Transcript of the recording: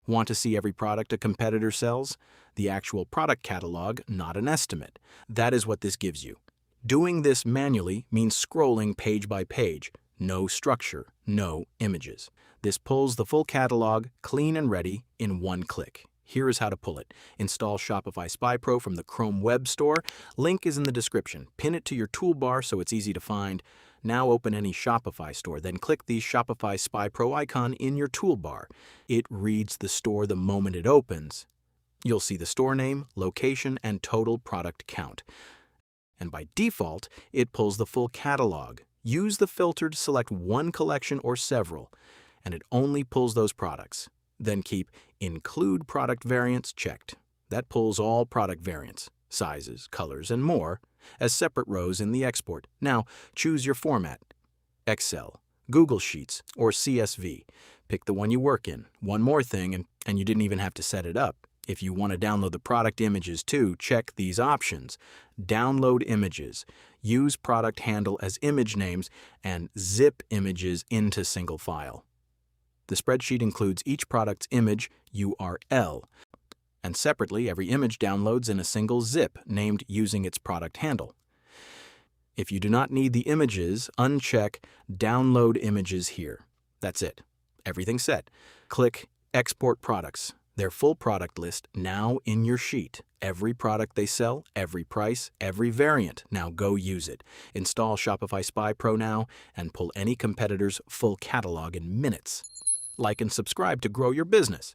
Want to see every product a competitor sells? The actual product catalog, not an estimate. That is what this gives you. Doing this manually means scrolling page by page. No structure, no images. This pulls the full catalog, clean and ready, in one click. Here is how to pull it. Install Shopify Spy Pro from the Chrome Web Store. Link is in the description. Pin it to your toolbar so it's easy to find. Now open any Shopify store, then click the Shopify Spy Pro icon in your toolbar. It reads the store the moment it opens. You'll see the store name, location, and total product count. And by default, it pulls the full catalog. Use the filter to select one collection or several, and it only pulls those products. Then keep Include Product Variants checked. That pulls all product variants, sizes, colors, and more, as separate rows in the export. Now, choose your format: Excel, Google Sheets, or CSV. Pick the one you work in. One more thing, and you didn't even have to set it up. If you want to download the product images too, check these options. Download images. Use product handle as image names and zip images into single file. The spreadsheet includes each product's image URL, and separately, every image downloads in a single zip named using its product handle. If you do not need the images, uncheck Download Images here. That's it. Everything's set. Click Export Products. Their full product list now in your sheet. Every product they sell, every price, every variant. Now go use it. Install Shopify Spy Pro now and pull any competitor's full catalog in minutes. Like and subscribe to grow your business.